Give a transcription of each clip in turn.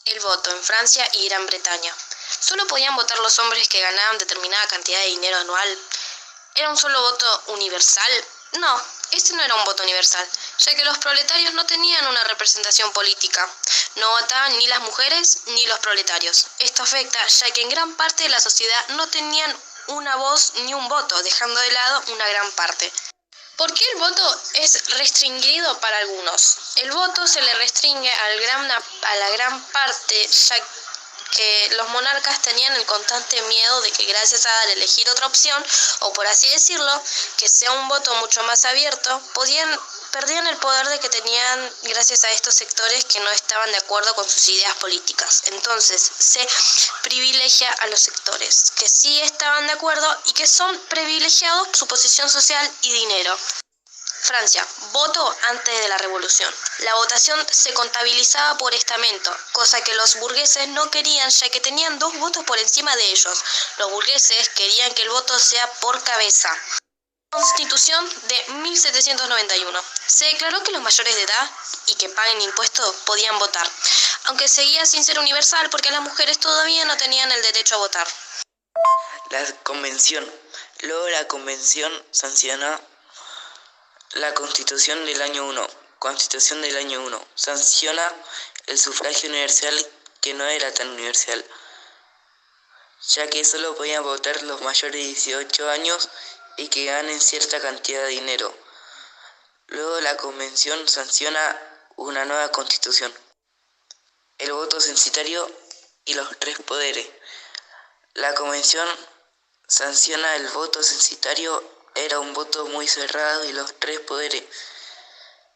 El voto en Francia y Gran Bretaña. ¿Solo podían votar los hombres que ganaban determinada cantidad de dinero anual? ¿Era un solo voto universal? No, este no era un voto universal, ya que los proletarios no tenían una representación política. No votaban ni las mujeres ni los proletarios. Esto afecta, ya que en gran parte de la sociedad no tenían una voz ni un voto, dejando de lado una gran parte. ¿Por qué el voto es restringido para algunos? El voto se le restringe a la gran parte, ya que los monarcas tenían el constante miedo de que gracias a dar a elegir otra opción, o por así decirlo, que sea un voto mucho más abierto, perdían el poder de que tenían gracias a estos sectores que no estaban de acuerdo con sus ideas políticas. Entonces se privilegia a los sectores que sí estaban de acuerdo y que son privilegiados por su posición social y dinero. Francia, voto antes de la Revolución. La votación se contabilizaba por estamento, cosa que los burgueses no querían, ya que tenían 2 votos por encima de ellos. Los burgueses querían que el voto sea por cabeza. Constitución de 1791. Se declaró que los mayores de edad y que paguen impuestos podían votar, aunque seguía sin ser universal porque las mujeres todavía no tenían el derecho a votar. La Convención. Luego la Convención sancionó la Constitución del año 1. Constitución del año 1. Sanciona el sufragio universal, que no era tan universal, ya que solo podían votar los mayores de 18 años y que ganen cierta cantidad de dinero. Luego la Convención sanciona una nueva Constitución. El voto censitario y los 3 poderes. La Convención sanciona el voto censitario. Era un voto muy cerrado y los 3 poderes,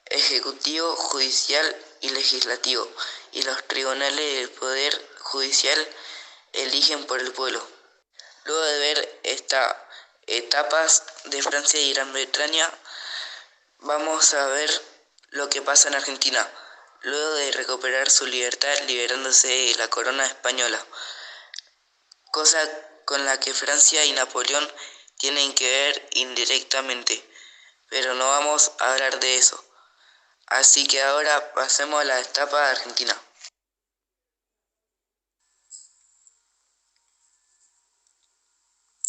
ejecutivo, judicial y legislativo, y los tribunales del poder judicial eligen por el pueblo. Luego de ver estas etapas de Francia y Gran Bretaña, vamos a ver lo que pasa en Argentina, luego de recuperar su libertad liberándose de la corona española, cosa con la que Francia y Napoleón tienen que ver indirectamente, pero no vamos a hablar de eso. Así que ahora pasemos a la etapa de Argentina.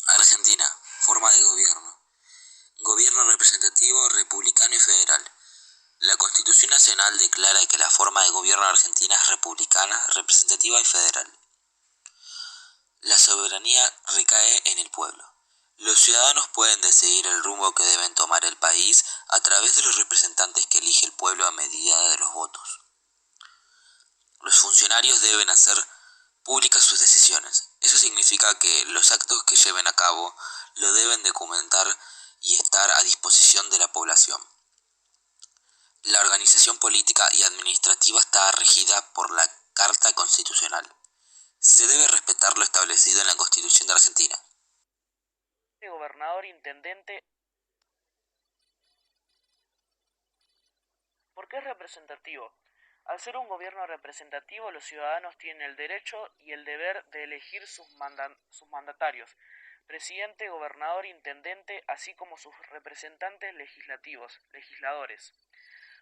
Argentina, forma de gobierno. Gobierno representativo, republicano y federal. La Constitución Nacional declara que la forma de gobierno argentina es republicana, representativa y federal. La soberanía recae en el pueblo. Los ciudadanos pueden decidir el rumbo que deben tomar el país a través de los representantes que elige el pueblo a medida de los votos. Los funcionarios deben hacer públicas sus decisiones. Eso significa que los actos que lleven a cabo lo deben documentar y estar a disposición de la población. La organización política y administrativa está regida por la Carta Constitucional. Se debe respetar lo establecido en la Constitución de Argentina. Gobernador, intendente. ¿Por qué es representativo? Al ser un gobierno representativo, los ciudadanos tienen el derecho y el deber de elegir sus mandatarios, presidente, gobernador, intendente, así como sus representantes legislativos, legisladores.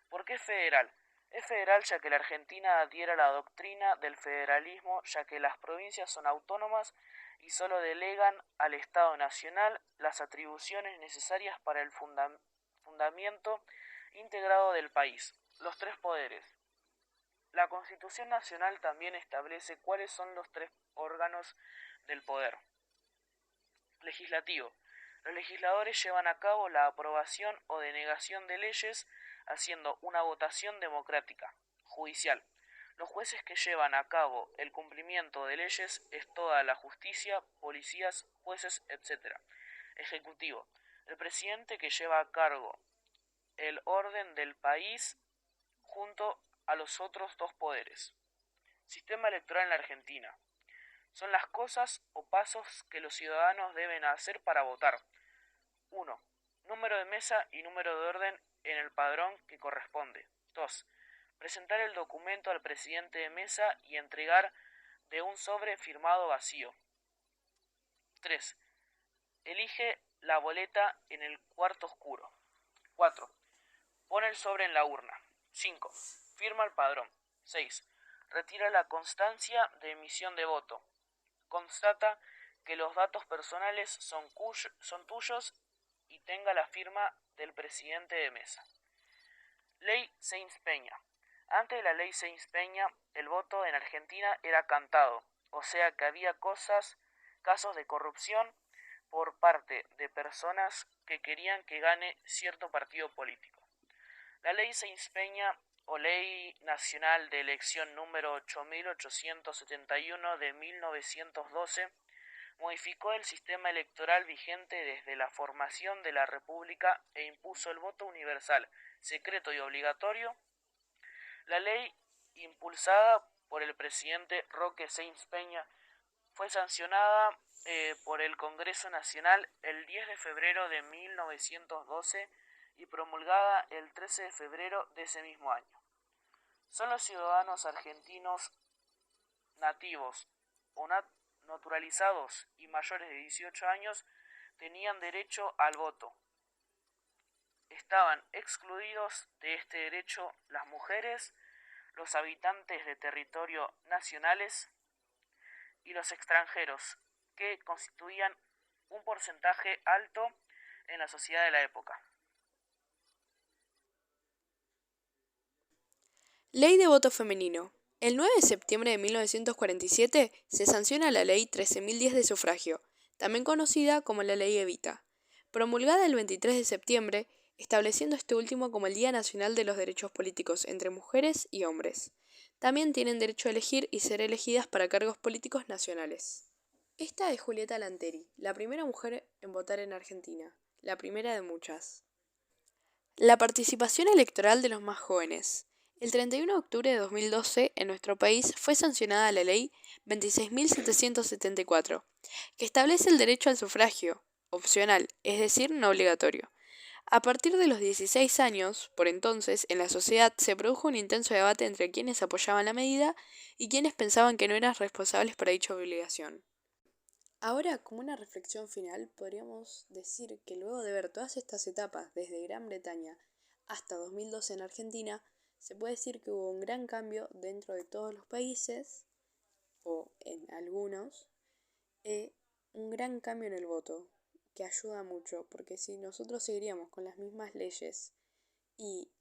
¿Por qué es federal? Es federal ya que la Argentina adhiere a la doctrina del federalismo, ya que las provincias son autónomas y solo delegan al Estado Nacional las atribuciones necesarias para el fundamento integrado del país. Los 3 poderes. La Constitución Nacional también establece cuáles son los 3 órganos del poder. Legislativo. Los legisladores llevan a cabo la aprobación o denegación de leyes haciendo una votación democrática. Judicial. Los jueces que llevan a cabo el cumplimiento de leyes es toda la justicia, policías, jueces, etc. Ejecutivo. El presidente que lleva a cargo el orden del país junto a los otros 2 poderes. Sistema electoral en la Argentina. Son las cosas o pasos que los ciudadanos deben hacer para votar. 1. Número de mesa y número de orden en el padrón que corresponde. 2. Presentar el documento al presidente de mesa y entregar de un sobre firmado vacío. 3. Elige la boleta en el cuarto oscuro. 4. Pone el sobre en la urna. 5. Firma el padrón. 6. retira la constancia de emisión de voto. Constata que los datos personales son tuyos y tenga la firma del presidente de mesa. Ley Sáenz-Peña. Antes de la ley Sáenz-Peña, el voto en Argentina era cantado, o sea que había casos de corrupción por parte de personas que querían que gane cierto partido político. La ley Sáenz-Peña o Ley Nacional de Elección número 8871 de 1912 modificó el sistema electoral vigente desde la formación de la República e impuso el voto universal, secreto y obligatorio. La ley, impulsada por el presidente Roque Sáenz-Peña, fue sancionada por el Congreso Nacional el 10 de febrero de 1912 y promulgada el 13 de febrero de ese mismo año. Solo ciudadanos argentinos nativos o naturalizados y mayores de 18 años tenían derecho al voto. Estaban excluidos de este derecho las mujeres, los habitantes de territorio nacionales y los extranjeros, que constituían un porcentaje alto en la sociedad de la época. Ley de voto femenino. El 9 de septiembre de 1947 se sanciona la Ley 13.010 de sufragio, también conocida como la Ley Evita, promulgada el 23 de septiembre, estableciendo este último como el Día Nacional de los Derechos Políticos entre mujeres y hombres. También tienen derecho a elegir y ser elegidas para cargos políticos nacionales. Esta es Julieta Lanteri, la primera mujer en votar en Argentina, la primera de muchas. La participación electoral de los más jóvenes. El 31 de octubre de 2012, en nuestro país, fue sancionada la Ley 26.774, que establece el derecho al sufragio, opcional, es decir, no obligatorio. A partir de los 16 años, por entonces, en la sociedad se produjo un intenso debate entre quienes apoyaban la medida y quienes pensaban que no eran responsables para dicha obligación. Ahora, como una reflexión final, podríamos decir que luego de ver todas estas etapas, desde Gran Bretaña hasta 2012 en Argentina, se puede decir que hubo un gran cambio dentro de todos los países, o en algunos, un gran cambio en el voto, que ayuda mucho, porque si nosotros seguiríamos con las mismas leyes y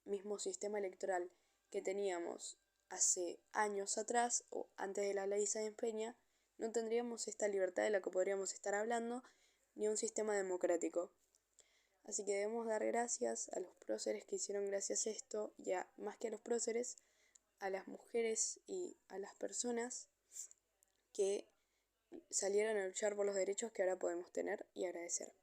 mismo sistema electoral que teníamos hace años atrás, o antes de la ley Sáenz-Peña, no tendríamos esta libertad de la que podríamos estar hablando, ni un sistema democrático. Así que debemos dar gracias a los próceres que hicieron gracias a esto, y más que a los próceres, a las mujeres y a las personas que salieron a luchar por los derechos que ahora podemos tener y agradecer.